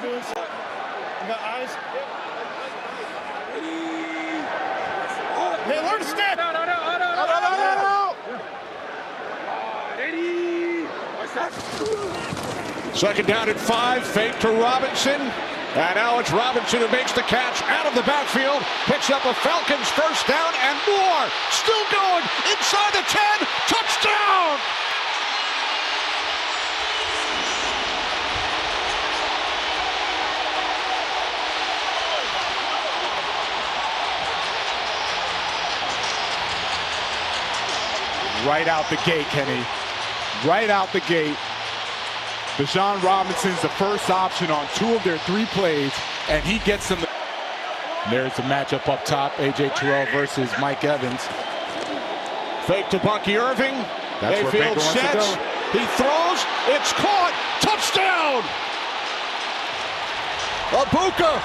Lewis. You got eyes? Hey, learn to step! No. Second down and 5, fake to Robinson. And now it's Robinson who makes the catch out of the backfield. Picks up a Falcons first down and more. Still going inside the 10. Touchdown! Right out the gate, Kenny. Right out the gate. Bijan Robinson's the first option on 2 of their 3 plays, and he gets them. There's the matchup up top, A.J. Terrell versus Mike Evans. Fake to Bucky Irving. That's where Baker wants to go. He throws. It's caught. Touchdown! Abuka.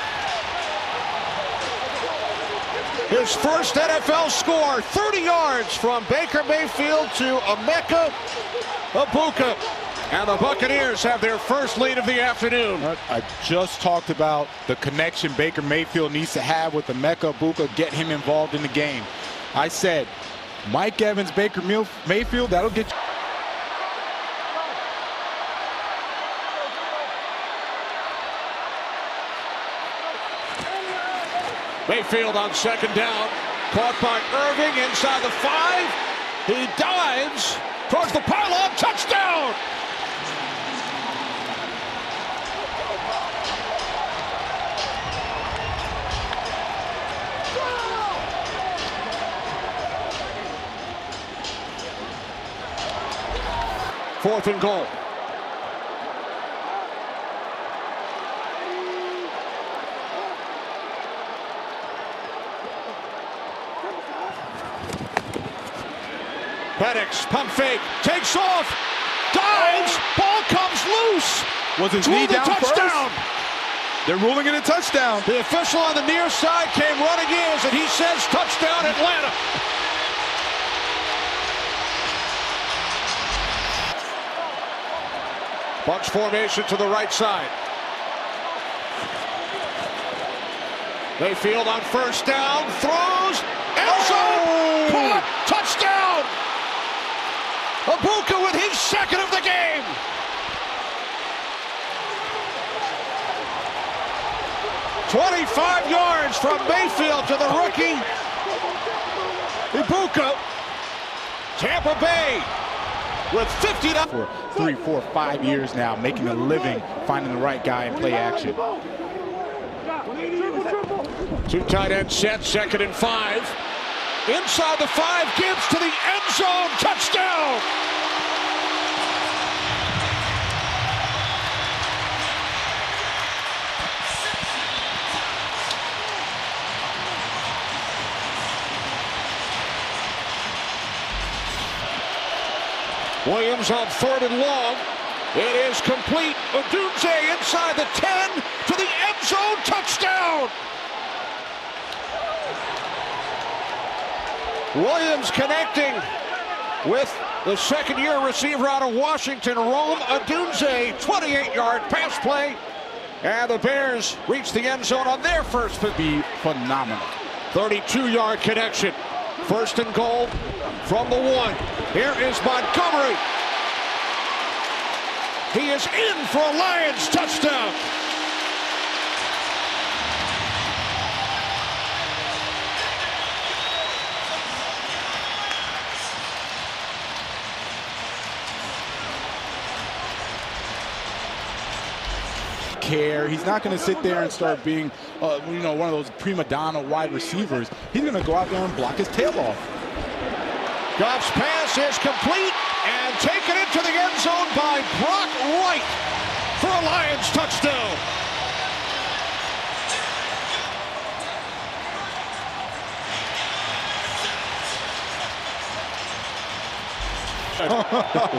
His first NFL score. 30 yards from Baker Mayfield to Emeka Egbuka. And the Buccaneers have their first lead of the afternoon. I just talked about the connection Baker Mayfield needs to have with Emeka Egbuka, get him involved in the game. I said, Mike Evans, Baker Mayfield, that'll get you. Mayfield on second down. Caught by Irving inside the 5. He dives towards the pylon. Touchdown! Fourth and goal. Penix, pump fake, takes off, dives, ball comes loose. Was his knee down touchdown. First? They're ruling it a touchdown. The official on the near side came running in, and he says touchdown Atlanta. Bucs formation to the right side. Mayfield on first down, throws, end zone, caught, touchdown! Egbuka with his second of the game. "25 yards from Mayfield to the rookie Egbuka. Tampa Bay with 50 for 3, 4, 5 years now, making a living, finding the right guy in play action. 2 tight end set, second and 5. Inside the 5, Gibbs to the end zone, touchdown! Williams on third and long. It is complete. Odunze inside the 10 to the end zone, touchdown! Williams connecting with the second-year receiver out of Washington, Rome Odunze, 28-yard pass play. And the Bears reach the end zone on their first. Be phenomenal. 32-yard connection. First and goal from the 1. Here is Montgomery. He is in for a Lions touchdown. He's not going to sit there and start being, one of those prima donna wide receivers. He's going to go out there and block his tail off. Goff's pass is complete and taken into the end zone by Brock Wright for a Lions touchdown.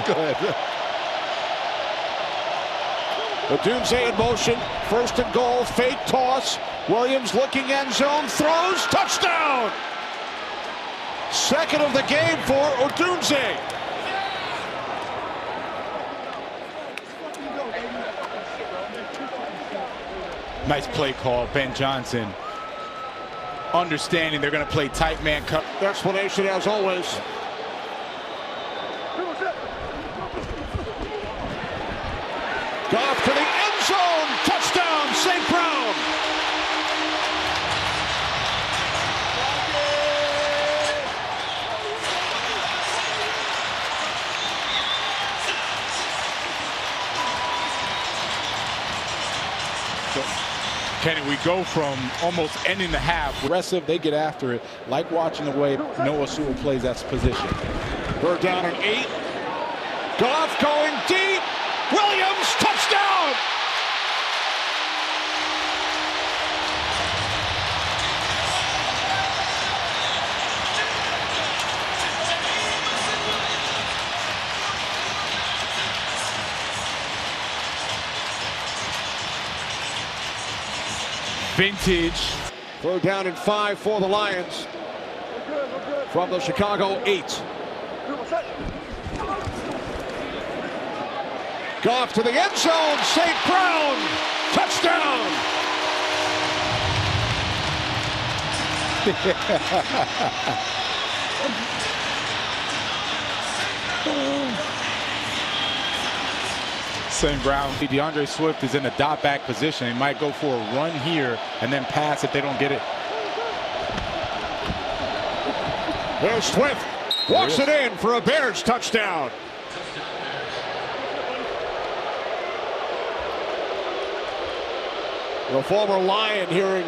Good. Odunze in motion, first and goal, fake toss. Williams looking end zone, throws, touchdown! Second of the game for Odunze. Nice play call, Ben Johnson. Understanding they're going to play tight man cover. Explanation as always. Goff to the end zone. Touchdown, St. Brown. Kenny, we go from almost ending the half. Aggressive, they get after it. Like watching the way Noah Sewell plays that position. Third down and 8. Goff going deep. Williams, touchdown. Vintage. Third down and 5 for the Lions. From the Chicago 8. Goff to the end zone. St. Brown. Touchdown. St. Brown. DeAndre Swift is in a dot back position. He might go for a run here and then pass if they don't get it. There's Swift. Walks it in for a Bears touchdown. The former Lion hearing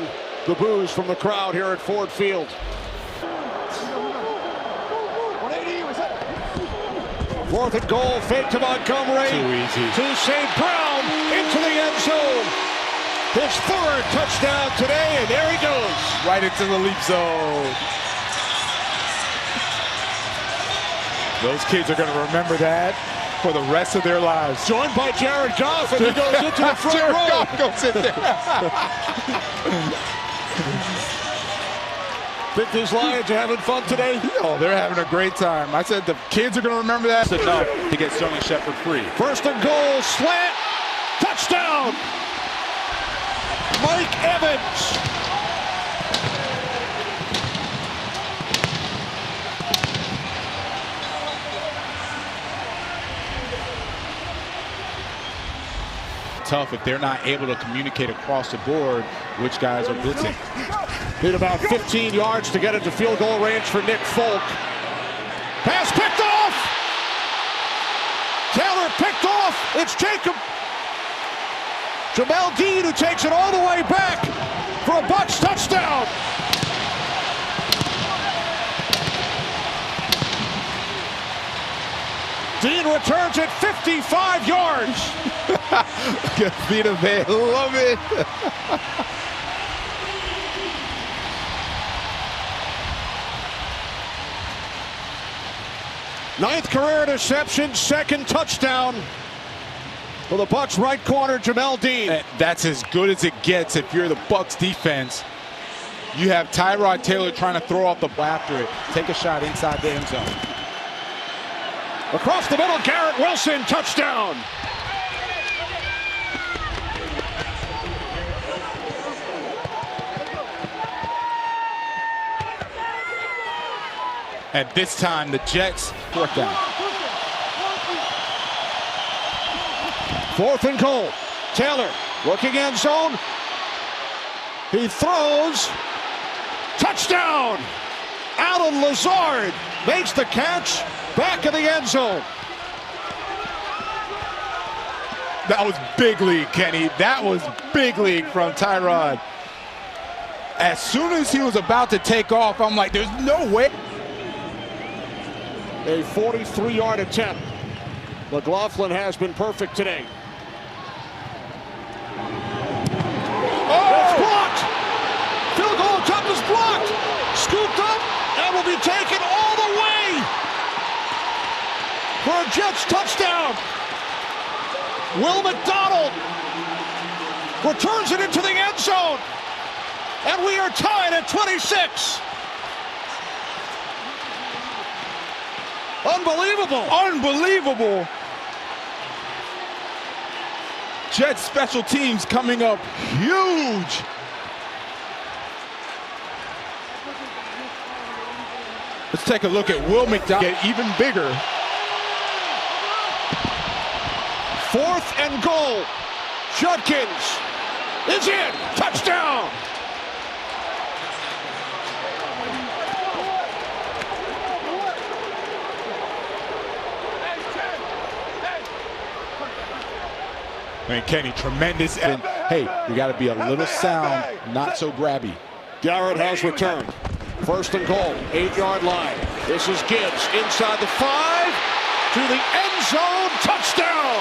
the boos from the crowd here at Ford Field. Fourth and goal, fake to Montgomery. Too easy. To St. Brown, into the end zone. His third touchdown today, and there he goes. Right into the leap zone. Those kids are going to remember that for the rest of their lives. Joined by Jared Goff, and he goes into the front Jared row. Goff goes in there. Think these Lions are having fun today? Oh, they're having a great time. I said the kids are going to remember that. That's enough to get Sterling Shepard free. First and goal, slant, touchdown. Mike Evans. Tough if they're not able to communicate across the board which guys are blitzing. Need about 15 yards to get into field goal range for Nick Folk. Pass picked off. Taylor picked off. It's Jacob. Jamel Dean who takes it all the way back for a Bucs touchdown. Dean returns it 55 yards. Vita Vea, love it. Ninth career interception, second touchdown for the Bucs right corner, Jamel Dean. And that's as good as it gets if you're the Bucs defense. You have Tyrod Taylor trying to throw off the ball after it. Take a shot inside the end zone. Across the middle, Garrett Wilson, touchdown. At this time, the Jets, fourth down. Fourth and goal. Taylor working end zone. He throws. Touchdown. Alan Lazard makes the catch. Back of the end zone. That was big league, Kenny. That was big league from Tyrod. As soon as he was about to take off, I'm like, there's no way. A 43-yard attempt. McLaughlin has been perfect today. Oh! It's blocked. Field goal attempt is blocked. Scooped up and will be taken all the way for a Jets touchdown. Will McDonald returns it into the end zone. And we are tied at 26. Unbelievable. Unbelievable. Jets special teams coming up huge. Let's take a look at Will McDonald get even bigger. 4th and goal. Judkins is in. Touchdown. I mean, Kenny, tremendous. And hey, you got to be a little sound, not so grabby. Garrett has returned. 1st and goal, 8-yard line. This is Gibbs inside the 5 to the end zone. Touchdown.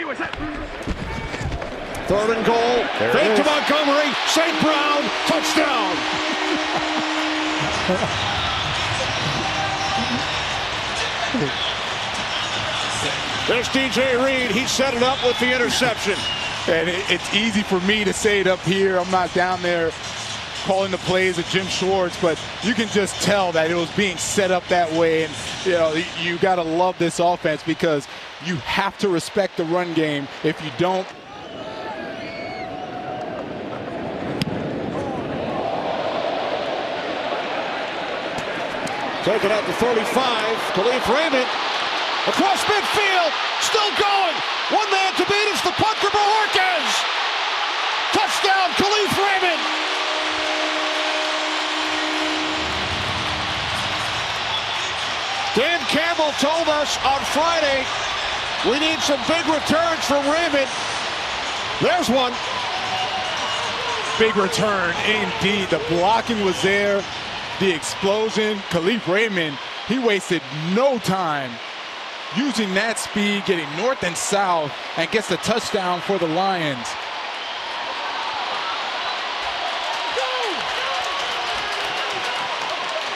What's that? 3rd and goal. Fake to Montgomery. St. Brown. Touchdown. There's DJ Reed. He set it up with the interception. And it's easy for me to say it up here. I'm not down there calling the plays of Jim Schwartz, but you can just tell that it was being set up that way. And you got to love this offense because you have to respect the run game. If you don't, take it out to 35. Khalif Raymond across midfield. Still going. One man to beat. It's the punt for Bohorquez. Touchdown, Khalif Raymond. Dan Campbell told us on Friday we need some big returns from Raymond. There's one. Big return indeed. The blocking was there. The explosion. Khalif Raymond, he wasted no time using that speed, getting north and south, and gets the touchdown for the Lions.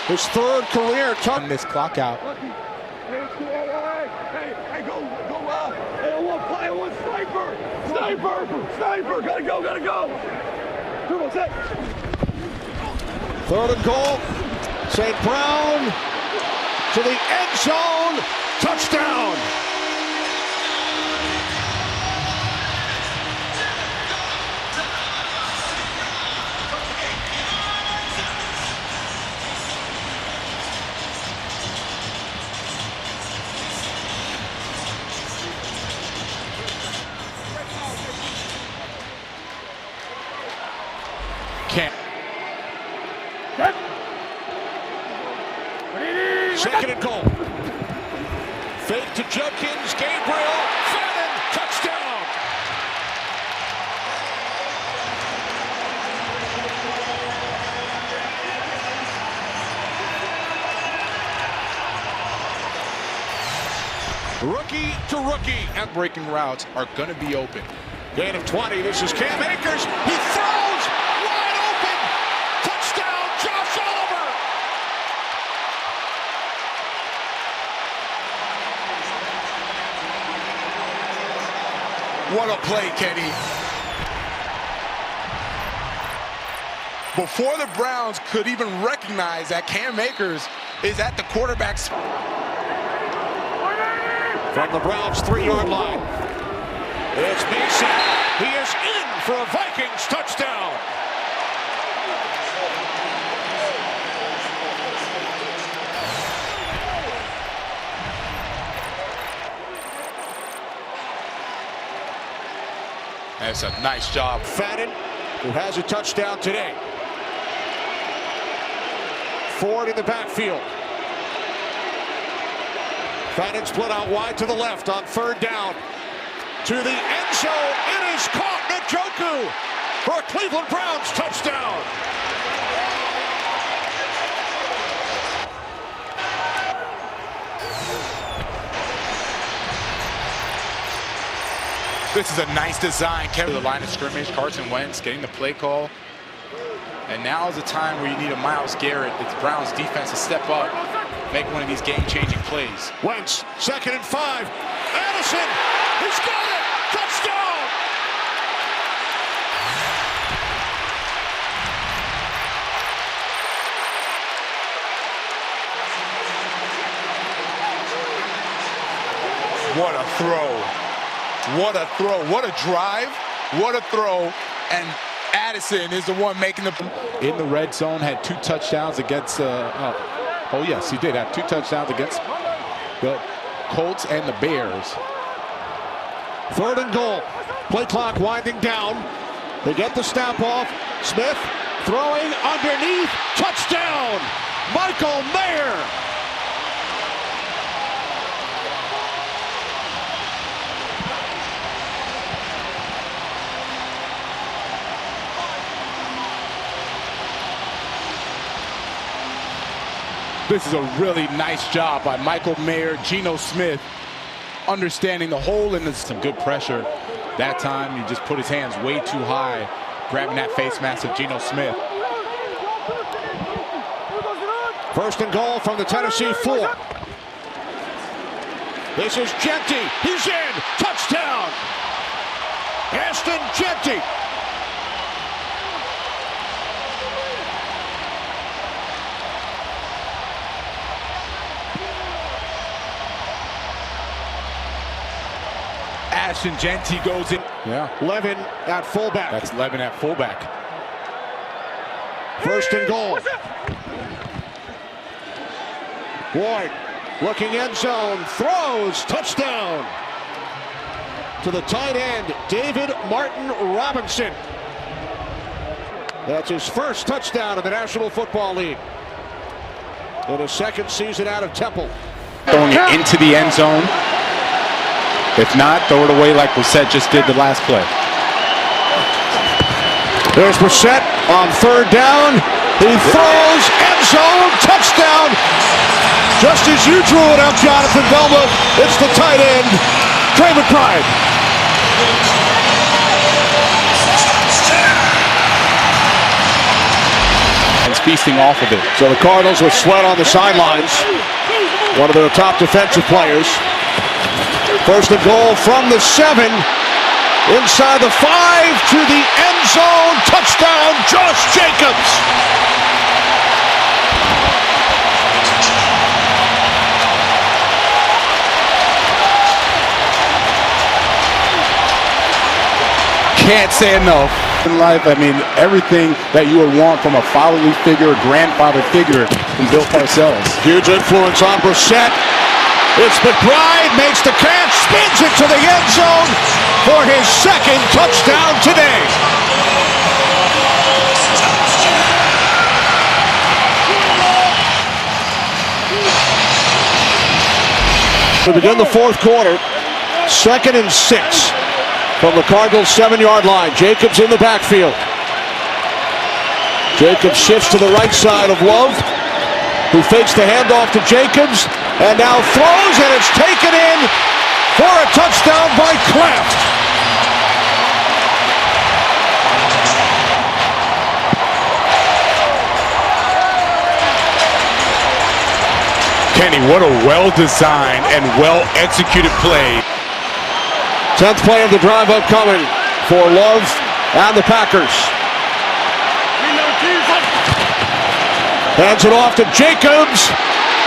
His 3rd career touchdown. This clock out. Hey, go, I want sniper, gotta go. 3rd and goal. St. Brown to the end zone. Touchdown. Can't. 2nd and goal. Fake to Judkins. Gabriel. Fannin. Touchdown. Rookie to rookie. And breaking routes are going to be open. Gain of 20. This is Cam Akers. He throws. Wide open. Touchdown, Josh Oliver. What a play, Kenny. Before the Browns could even recognize that Cam Akers is at the quarterback spot. From the Browns' 3-yard line. It's Mason. He is in for a Vikings touchdown. That's a nice job. Fannin, who has a touchdown today. Ford in the backfield. Fannin split out wide to the left on 3rd down. To the end zone. It is caught. Njoku for a Cleveland Browns touchdown. This is a nice design. Kevin, the line of scrimmage, Carson Wentz getting the play call. And now is the time where you need a Myles Garrett, the Browns defense, to step up, make one of these game-changing plays. Wentz, 2nd and 5. Addison He's got it! Touchdown! What a throw. What a throw. What a drive. What a throw. And Addison is the one making the... In the red zone, had 2 touchdowns against... oh, yes, he did have 2 touchdowns against the Colts and the Bears. 3rd and goal. Play clock winding down. They get the snap off. Smith throwing underneath. Touchdown! Michael Mayer! This is a really nice job by Michael Mayer, Geno Smith, understanding the hole in this. Some good pressure. That time, he just put his hands way too high, grabbing that face mask of Geno Smith. 1st and goal from the Tennessee 4. This is Jeanty. He's in. Touchdown! Ashton Jeanty. Ashton Jeanty goes in. Yeah. Levin at fullback. That's Levin at fullback. 1st and goal. Boyd looking end zone. Throws. Touchdown. To the tight end, David Martin Robinson. That's his 1st touchdown in the National Football League. In his 2nd season out of Temple. Throwing it into the end zone. If not, throw it away like Brissett just did the last play. There's Brissett on 3rd down. He throws, end zone, touchdown. Just as you drew it up, Jonathan Velma, it's the tight end, Trey McBride. And feasting off of it. So the Cardinals with Sweat on the sidelines, one of their top defensive players. 1st and goal from the 7, inside the 5 to the end zone. Touchdown, Josh Jacobs. Can't say enough. In life, I mean, everything that you would want from a fatherly figure, a grandfather figure from Bill Parcells. Huge influence on Brissett. It's McBride, makes the catch, spins it to the end zone for his 2nd touchdown today. To begin the 4th quarter, 2nd and 6 from the Cardinals' 7-yard line. Jacobs in the backfield. Jacobs shifts to the right side of Love, who fakes the handoff to Jacobs, and now throws, and it's taken in for a touchdown by Kraft. Kenny, what a well-designed and well-executed play. 10th play of the drive upcoming for Love and the Packers. Hands it off to Jacobs,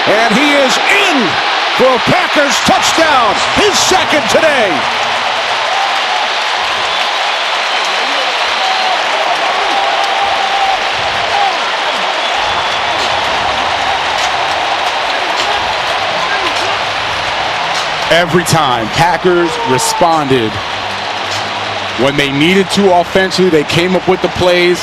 and he is in for a Packers touchdown, his 2nd today. Every time Packers responded when they needed to offensively, they came up with the plays.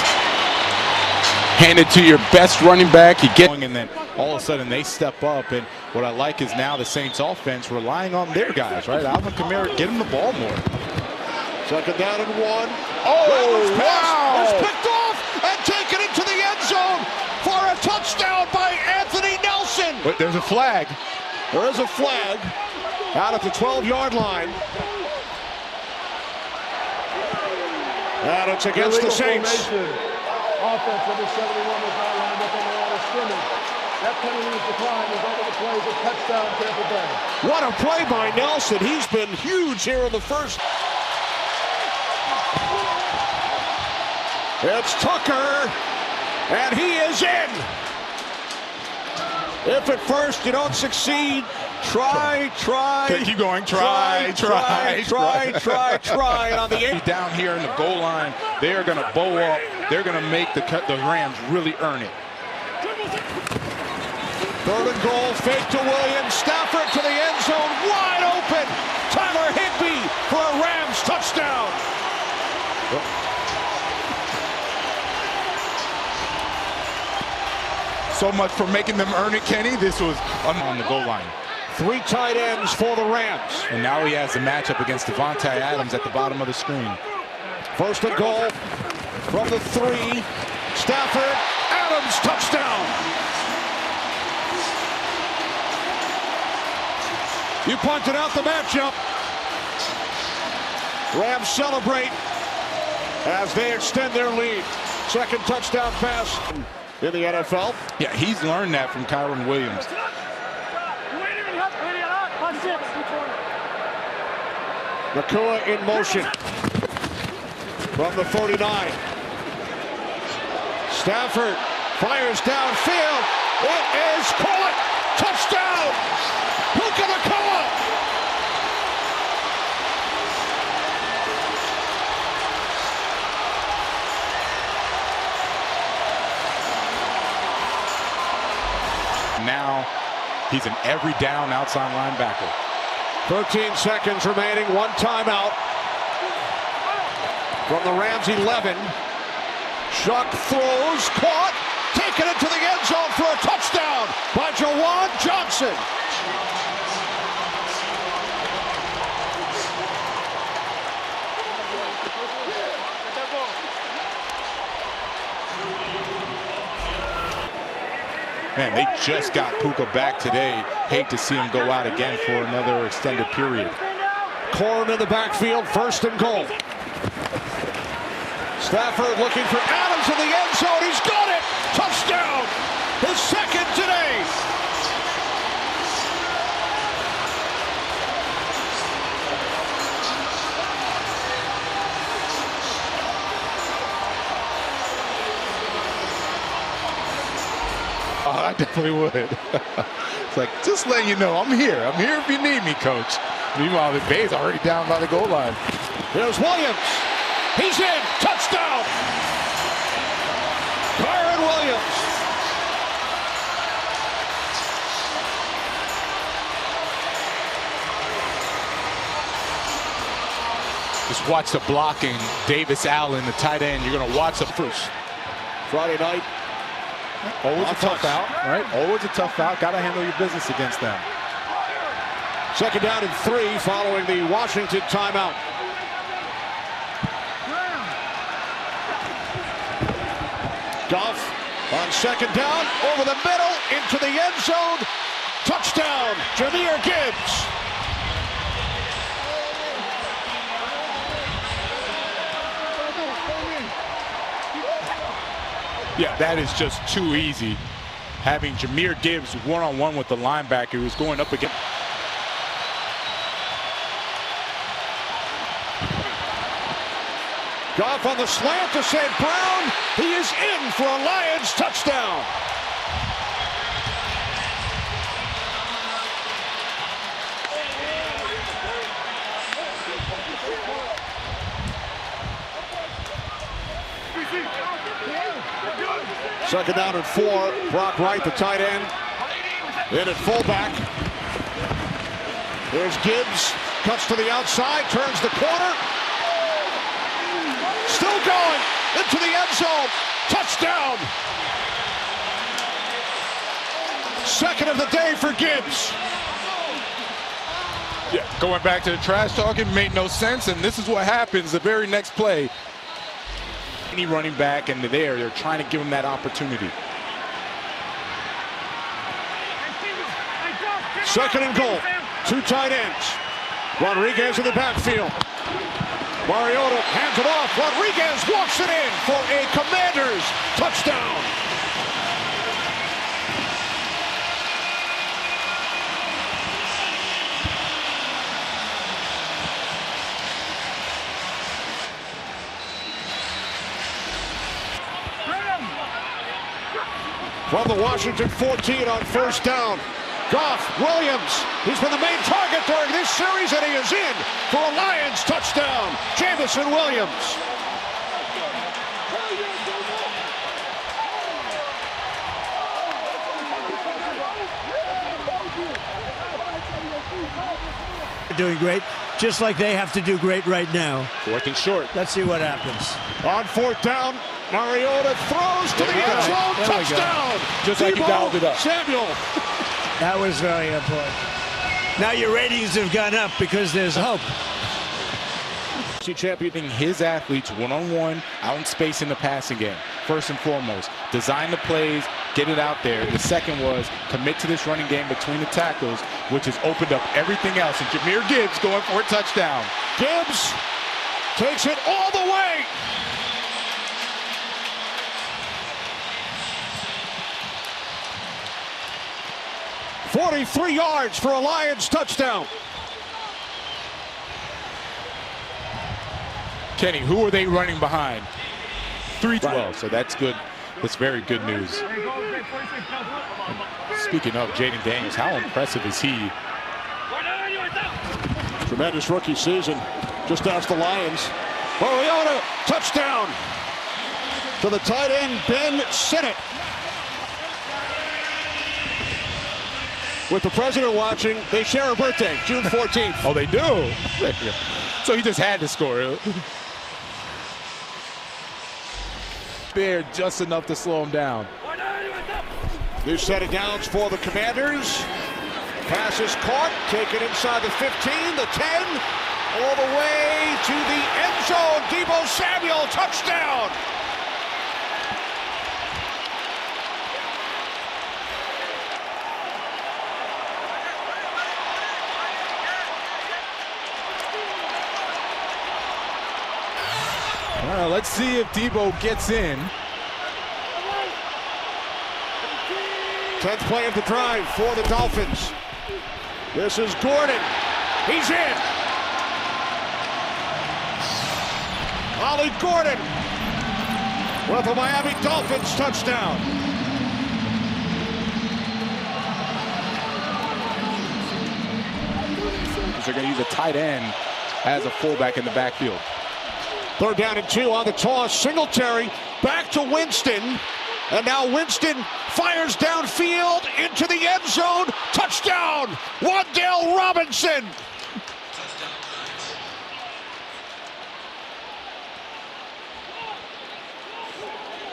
Hand it to your best running back. You get, and then all of a sudden they step up. And what I like is now the Saints offense relying on their guys, right? Alvin Kamara, get him the ball more. 2nd down and 1. Oh, wow! It's picked off and taken into the end zone for a touchdown by Anthony Nelson. But there's a flag. There is a flag out at the 12-yard line. And it's against the Saints. Offense, number 71 was not lined up on the line of scrimmage. That penalty is declined. Result of the play is a touchdown, Tampa Bay. What a play by Nelson. He's been huge here in the first. It's Tucker, and he is in. If at first you don't succeed, try. Keep going. Try. And on the 8. Down here in the goal line, they are going to bow up. They're going to make the Rams really earn it. 3rd and goal, fake to Williams. Stafford to the end zone, wide open. Tyler Higbee for a Rams touchdown. So much for making them earn it, Kenny. This was on the goal line. 3 tight ends for the Rams. And now he has a matchup against Devontae Adams at the bottom of the screen. 1st and goal from the 3. Stafford, Adams, touchdown. You pointed out the matchup. Rams celebrate as they extend their lead. 2nd touchdown pass in the NFL. Yeah, he's learned that from Kyron Williams. Nakua in motion from the 49. Stafford fires downfield. It is caught. Touchdown. Puka Nakua. Now he's an every down outside linebacker. 13 seconds remaining, 1 timeout. From the Rams 11. Shuck throws, caught, taken into the end zone for a touchdown by Jawan Johnson. Man, they just got Puka back today. Hate to see him go out again for another extended period. Corn in the backfield, 1st and goal. Stafford looking for Adams in the end zone. He's got it. Touchdown. His 2nd today. Oh, I definitely would. It's like, just letting you know, I'm here. I'm here if you need me, coach. Meanwhile, the Bay's already down by the goal line. Here's Williams. He's in. Touchdown. Kyron Williams. Just watch the blocking. Davis Allen, the tight end. You're going to watch the first. Friday night. Always a tough out, right? Always a tough out. Got to handle your business against them. 2nd down and 3 following the Washington timeout. Goff on 2nd down, over the middle, into the end zone. Touchdown, Jahmyr Gibbs. Yeah, that is just too easy. Having Jahmyr Gibbs one-on-one with the linebacker who's going up against. Goff on the slant to St. Brown. He is in for a Lions touchdown. Second down and 4. Brock Wright, the tight end, in at fullback. There's Gibbs, cuts to the outside, turns the corner. Still going into the end zone. Touchdown. 2nd of the day for Gibbs. Yeah, going back to the trash talking made no sense, and this is what happens the very next play. Any running back and they're trying to give him that opportunity. 2nd and goal. 2 tight ends. Rodriguez in the backfield. Mariota hands it off. Rodriguez walks it in for a Commanders touchdown. from the Washington 14 on first down. Goff, Williams, he's been the main target during this series, and he is in for a Lions touchdown. Jameson Williams. Doing great, just like they have to do great right now. Fourth and short. Let's see what happens. On fourth down, Mariota throws to the end zone, touchdown. Just like he dialed it up. Samuel. That was very important. Now your ratings have gone up because there's hope. Championing his athletes one-on-one out in space in the passing game. First and foremost, design the plays, get it out there. The second was commit to this running game between the tackles, which has opened up everything else. And Jahmyr Gibbs going for a touchdown. Gibbs takes it all the way. "43 yards for a Lions touchdown." Kenny, who are they running behind? 312, so that's good. That's very good news. Speaking of Jayden Daniels, how impressive is he? Tremendous rookie season. Just ask the Lions. Mariota, touchdown to the tight end, Ben Sinnott. With the president watching, they share a birthday, June 14th. Oh, they do? So he just had to score. There just enough to slow him down. New set of downs for the Commanders. Pass is caught, taken inside the 15, the 10, all the way to the end zone. Deebo Samuel, touchdown. Well, let's see if Deebo gets in. 10th play of the drive for the Dolphins. This is Gordon. He's in. Ollie Gordon with the Miami Dolphins touchdown. They're going to use a tight end as a fullback in the backfield. 3rd down and 2 on the toss. Singletary back to Winston. And now Winston fires downfield into the end zone. Touchdown, Wan'Dale Robinson.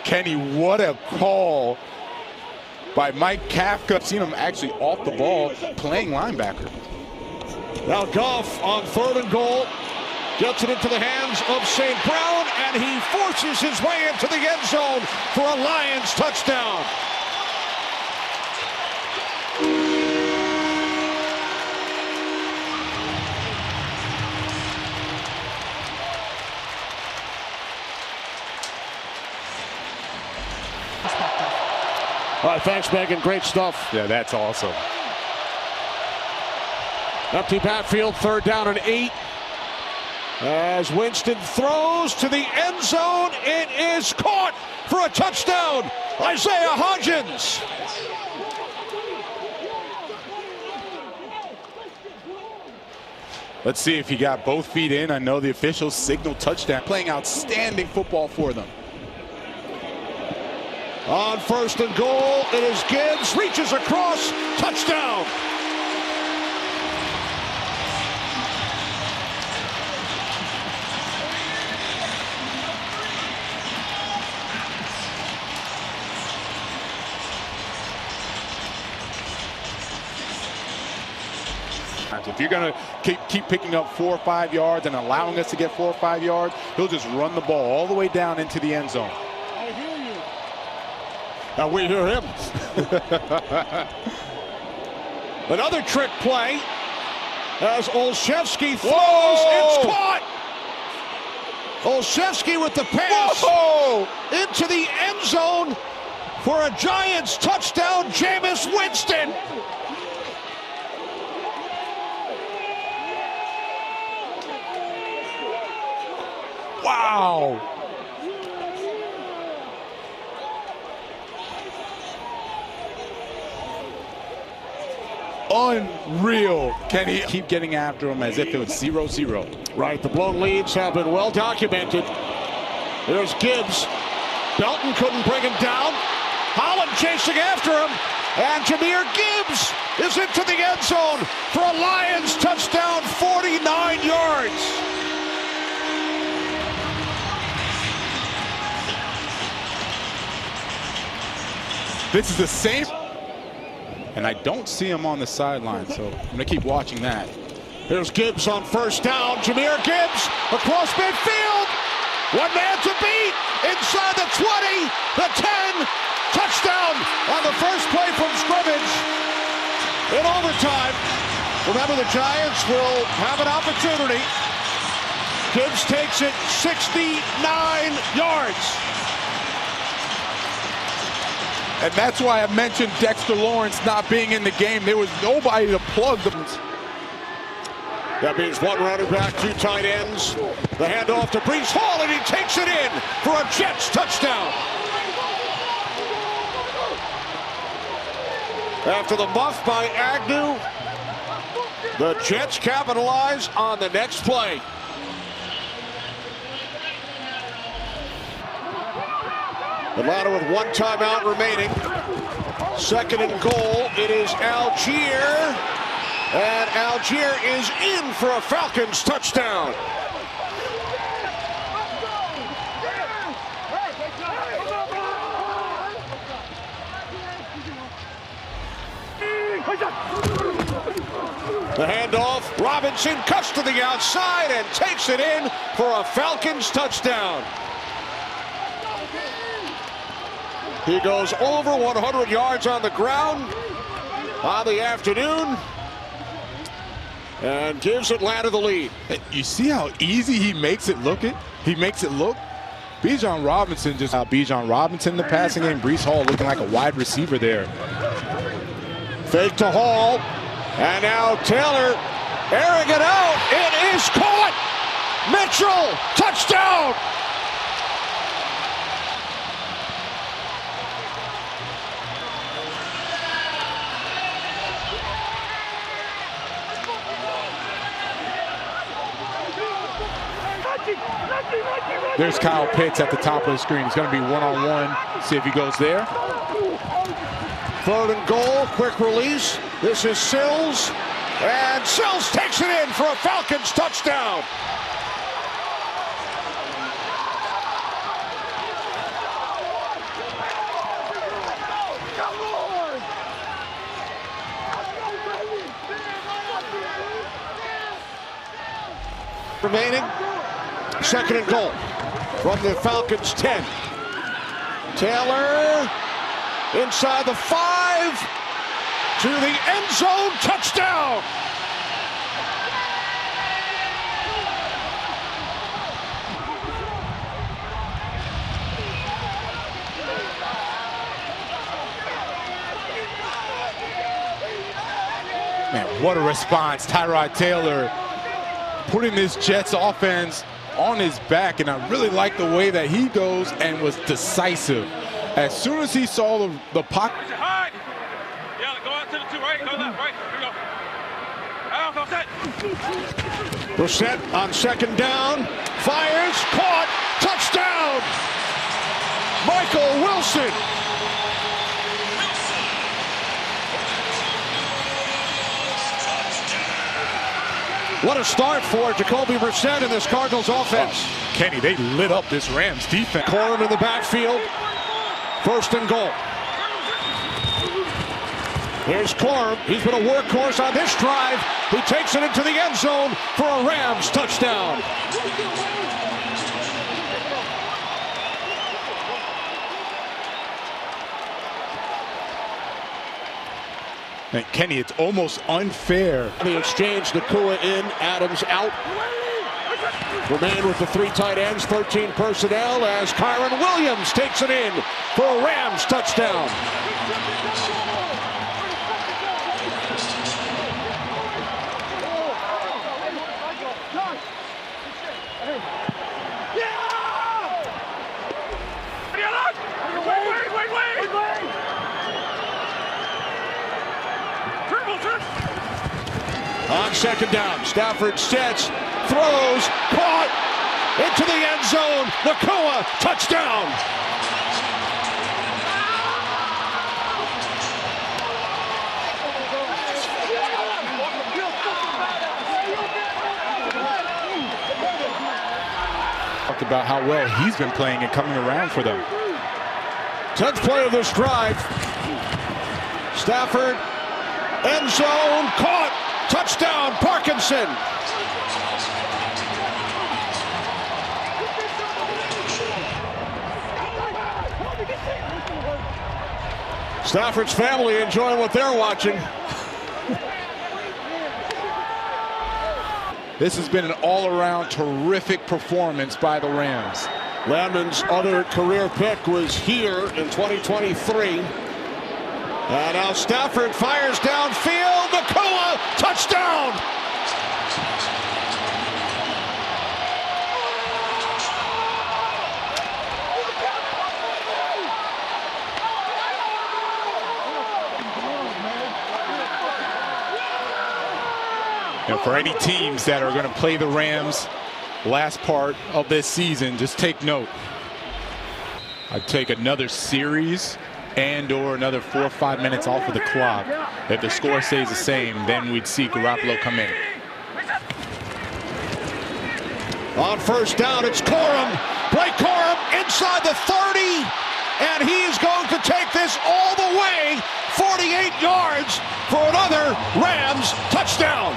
Kenny, what a call by Mike Kafka. I've seen him actually off the ball playing linebacker. Now Goff on 3rd and goal. Gets it into the hands of St. Brown, and he forces his way into the end zone for a Lions touchdown. All right, thanks, Megan. Great stuff. Yeah, that's awesome. Empty backfield, 3rd down and 8. As Winston throws to the end zone, it is caught for a touchdown. Isaiah Hodgins. Let's see if he got both feet in. I know the officials signaled touchdown. Playing outstanding football for them. On 1st and goal, it is Gibbs. Reaches across. Touchdown. If you're going to keep picking up 4 or 5 yards and allowing us to get 4 or 5 yards, he'll just run the ball all the way down into the end zone. I hear you. Now we hear him. Another trick play as Olszewski throws. Whoa! It's caught. Olszewski with the pass. Whoa! Into the end zone for a Giants touchdown. Jameis Winston. Wow! unreal. Kenny keep getting after him as if it was 0-0. Right, the blown leads have been well documented. There's Gibbs. Belton couldn't bring him down. Holland chasing after him. And Jahmyr Gibbs is into the end zone for a Lions touchdown, 49 yards. This is the same. And I don't see him on the sideline, so I'm going to keep watching that. Here's Gibbs on first down. Jahmyr Gibbs across midfield. One man to beat. Inside the 20, the 10. Touchdown on the first play from scrimmage. In overtime. Remember, the Giants will have an opportunity. Gibbs takes it 69 yards. And that's why I mentioned Dexter Lawrence not being in the game. There was nobody to plug them. That means one running back, two tight ends. The handoff to Breece Hall, and he takes it in for a Jets touchdown. After the muff by Agnew, the Jets capitalize on the next play. Atlanta with one timeout remaining. Second and goal, it is Algier. And Algier is in for a Falcons touchdown. The handoff, Robinson cuts to the outside and takes it in for a Falcons touchdown. He goes over 100 yards on the ground on the afternoon and gives Atlanta the lead. You see how easy he makes it look? He makes it look. Bijan Robinson just Bijan Robinson in the passing game. Breece Hall looking like a wide receiver there. Fake to Hall. And now Taylor airing it out. It is caught. Mitchell, touchdown. There's Kyle Pitts at the top of the screen. It's going to be one-on-one. See if he goes there. Third and goal, quick release. This is Sills. And Sills takes it in for a Falcons touchdown. Remaining. Second and goal from the Falcons 10. Taylor inside the 5 to the end zone, touchdown. Man, what a response. Tyrod Taylor putting this Jets offense on his back, and I really like the way that he goes and was decisive. As soon as he saw the pocket. Yeah, go out to the 2, right, go left, right, here we go. Out, Brissett on second down, fires, caught, touchdown! Michael Wilson. What a start for Jacoby Brissett in this Cardinals offense. Kenny, they lit up this Rams defense. Corum in the backfield. First and goal. Here's Corum. He's been a workhorse on this drive. He takes it into the end zone for a Rams touchdown. And Kenny, it's almost unfair. The exchange, Nakua in, Adams out. Remain with the 3 tight ends, 13 personnel as Kyron Williams takes it in for a Rams touchdown. Wait. Triple. second down. Stafford sets, throws, caught, into the end zone. Nacua, touchdown. Talked about how well he's been playing and coming around for them. 10th play of this drive. Stafford, end zone, caught, touchdown, Parkinson. Stafford's family enjoying what they're watching. This has been an all-around terrific performance by the Rams. Landman's other career pick was here in 2023. And now Stafford fires downfield. Nacua, touchdown! You know, for any teams that are going to play the Rams last part of this season, just take note. I'd take another series and/or another 4 or 5 minutes off of the clock. If the score stays the same, then we'd see Garoppolo come in. On first down, it's Corum. Blake Corum inside the 30, and he's going to take this all the way 48 yards for another Rams touchdown.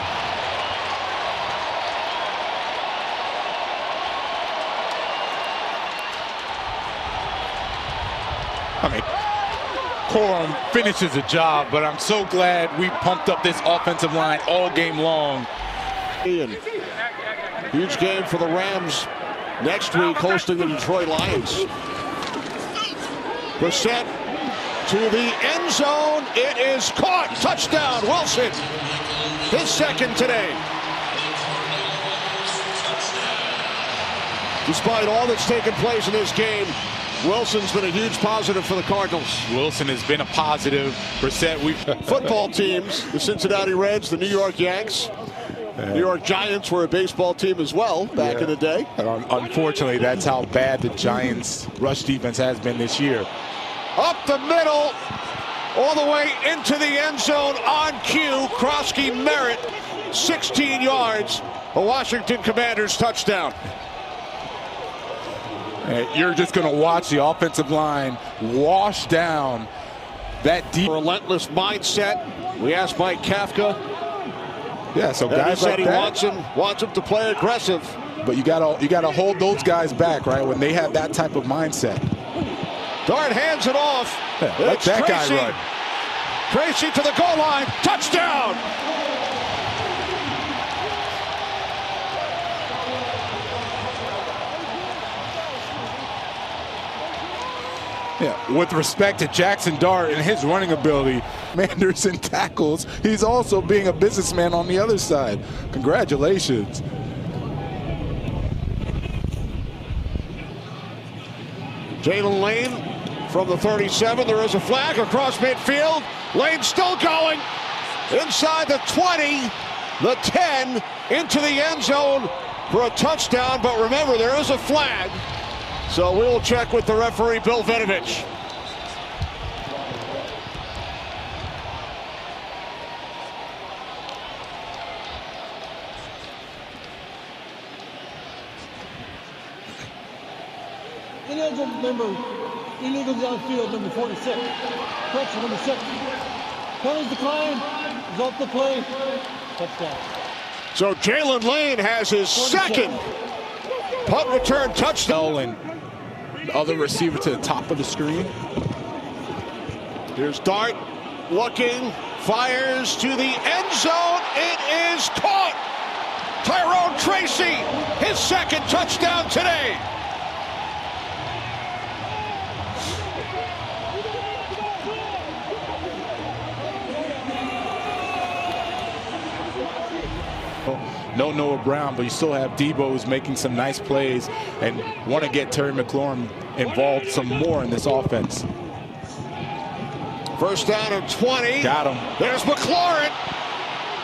I mean, Corum finishes the job, but I'm so glad we pumped up this offensive line all game long. Huge game for the Rams next week, hosting the Detroit Lions. Brissett to the end zone. It is caught. Touchdown, Wilson. His second today. Despite all that's taken place in this game, Wilson's been a huge positive for the Cardinals. Wilson has been a positive. Brissett, football teams, the Cincinnati Reds, the New York Yanks, New York Giants were a baseball team as well back in the day. Unfortunately, that's how bad the Giants' rush defense has been this year. Up the middle, all the way into the end zone on cue. Krosky Merritt, 16 yards, a Washington Commanders touchdown. You're just going to watch the offensive line wash down that deep. Relentless mindset. We asked Mike Kafka. Yeah, so guys like he said that, he wants him to play aggressive. But you gotta hold those guys back, right? When they have that type of mindset. Dart hands it off. Yeah, let that Tracy. guy run. Tracy to the goal line. Touchdown. Yeah, with respect to Jackson Dart and his running ability, Manderson tackles. He's also being a businessman on the other side. Congratulations. Jalen Lane from the 37. There is a flag across midfield. Lane still going. Inside the 20, the 10, into the end zone for a touchdown. But remember, there is a flag. So we'll check with the referee, Bill Vinovich. Illegal downfield, number 46. Correction, number 6. Penalties decline. Result of the play. Touchdown. So Jalen Lane has his 47. second punt return touchdown. And the other receiver to the top of the screen. Here's Dart looking, fires to the end zone. It is caught. Tyrone Tracy, his second touchdown today. No Noah Brown, but you still have Debo who's making some nice plays and want to get Terry McLaurin involved some more in this offense. First down and 20. Got him. There's McLaurin.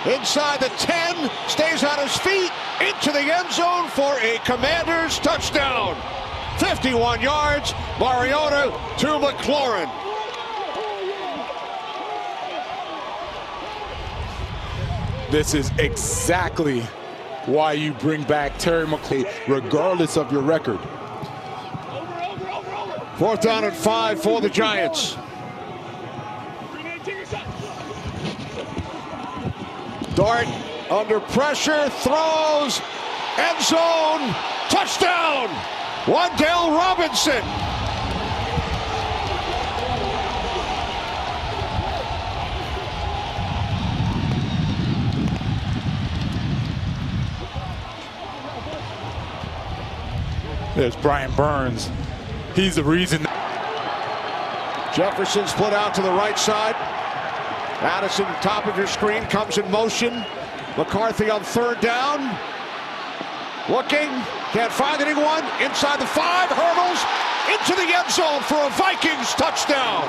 inside the 10, stays on his feet, into the end zone for a Commanders touchdown. 51 yards, Mariota to McLaurin. This is exactly why you bring back Terry McLaurin, regardless of your record. 4th down and 5 for the Giants. Dart under pressure, throws, end zone, touchdown! Wan'Dale Robinson. There's Brian Burns. He's the reason. Jefferson split out to the right side. Addison, top of your screen, comes in motion. McCarthy on 3rd down. Looking, can't find anyone. Inside the 5, hurdles into the end zone for a Vikings touchdown.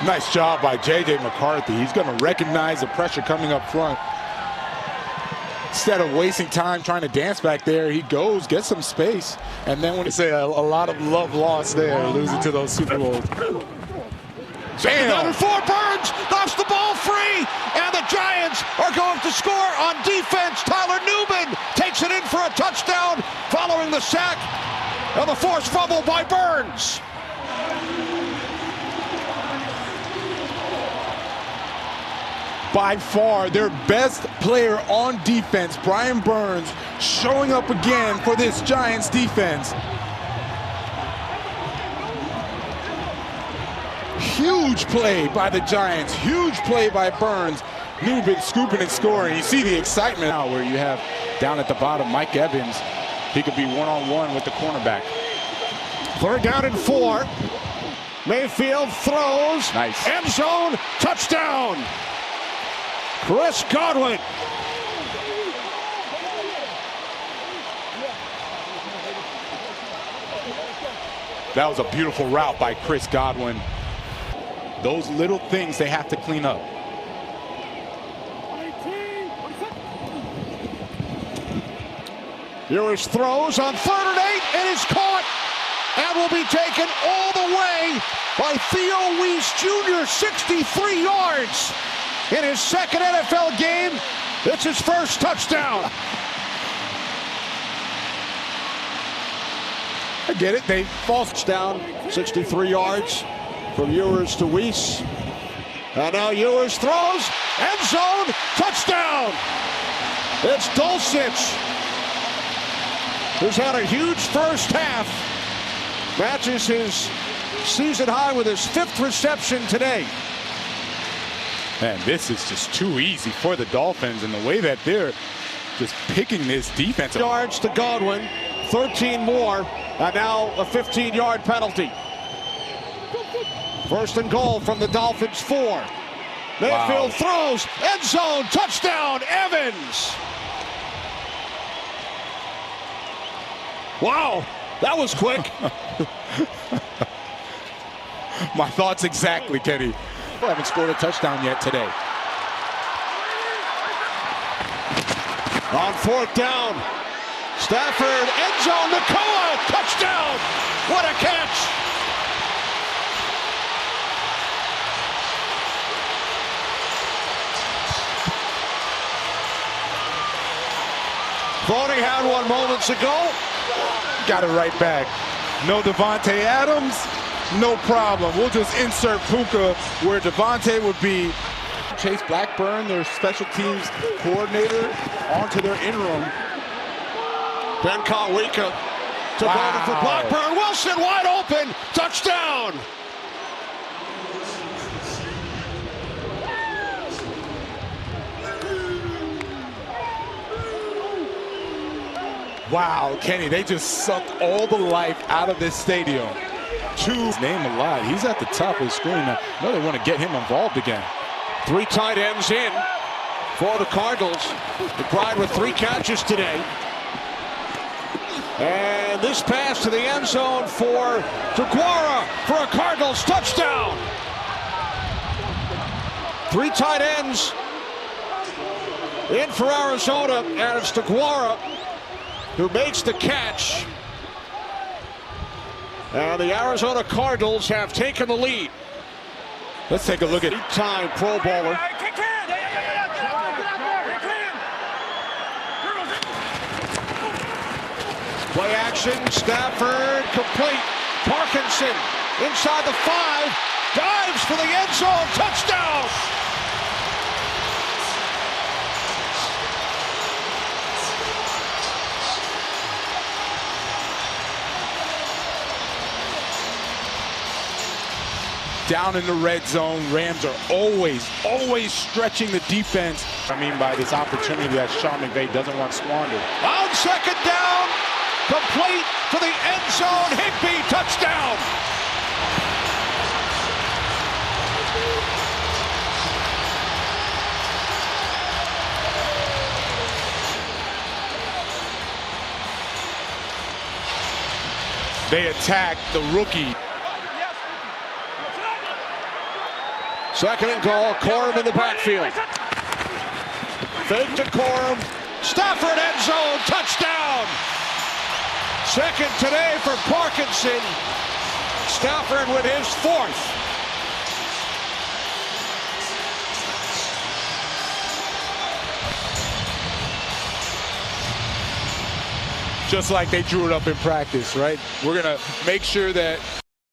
Nice job by J.J. McCarthy. He's going to recognize the pressure coming up front. Instead of wasting time trying to dance back there, he goes, gets some space, and then when you say a lot of love lost there, losing to those Super Bowls. Bam! 4, Burns knocks the ball free, and the Giants are going to score on defense. Tyler Newman takes it in for a touchdown following the sack and the forced fumble by Burns. By far their best player on defense, Brian Burns, showing up again for this Giants defense. Huge play by the Giants, huge play by Burns. Newman scooping and scoring. You see the excitement now where you have down at the bottom Mike Evans. He could be one-on-one with the cornerback. 3rd down and 4. Mayfield throws. Nice. End zone, touchdown. Chris Godwin. That was a beautiful route by Chris Godwin. Those little things they have to clean up. Ewers throws on 3rd and 8 and is caught and will be taken all the way by Theo Weiss Jr., 63 yards. In his 2nd NFL game, it's his 1st touchdown. I get it. They false down, 63 yards from Ewers to Weiss. And now Ewers throws, end zone, touchdown. It's Dulcich, who's had a huge first half. Matches his season high with his 5th reception today. Man, this is just too easy for the Dolphins, and the way that they're just picking this defense. Yards to Godwin, 13 more, and now a 15-yard penalty. 1st and goal from the Dolphins 4. Mayfield throws, end zone, touchdown, Evans. Wow, that was quick. My thoughts exactly, Kenny. They haven't scored a touchdown yet today. On 4th down, Stafford, end zone, Nakoa, touchdown. What a catch. Thought he had one moments ago. Got it right back. No Devontae Adams, no problem. We'll just insert Puka where Devontae would be. Chase Blackburn, their special teams coordinator, onto their interim. Ben Kawika took over for Blackburn. Wilson wide open, touchdown. Wow, Kenny, they just sucked all the life out of this stadium. His name a lot. He's at the top of the screen now. No, they want to get him involved again. 3 tight ends in for the Cardinals. McBride with 3 catches today. And this pass to the end zone for DeGuara for a Cardinals touchdown. 3 tight ends in for Arizona, and it's DeGuara who makes the catch. And the Arizona Cardinals have taken the lead. Let's take a look at 8-time Pro Bowler. Play action, Stafford complete. Parkinson inside the 5, dives for the end zone, touchdown! Down in the red zone, Rams are always stretching the defense. I mean by this opportunity that Sean McVay doesn't want squandered. On second down, complete to the end zone, Higbee, touchdown! They attack the rookie. Second and goal, Corum in the backfield. Fake to Corum, Stafford end zone, touchdown! Second today for Parkinson. Stafford with his 4th. Just like they drew it up in practice, right? We're going to make sure that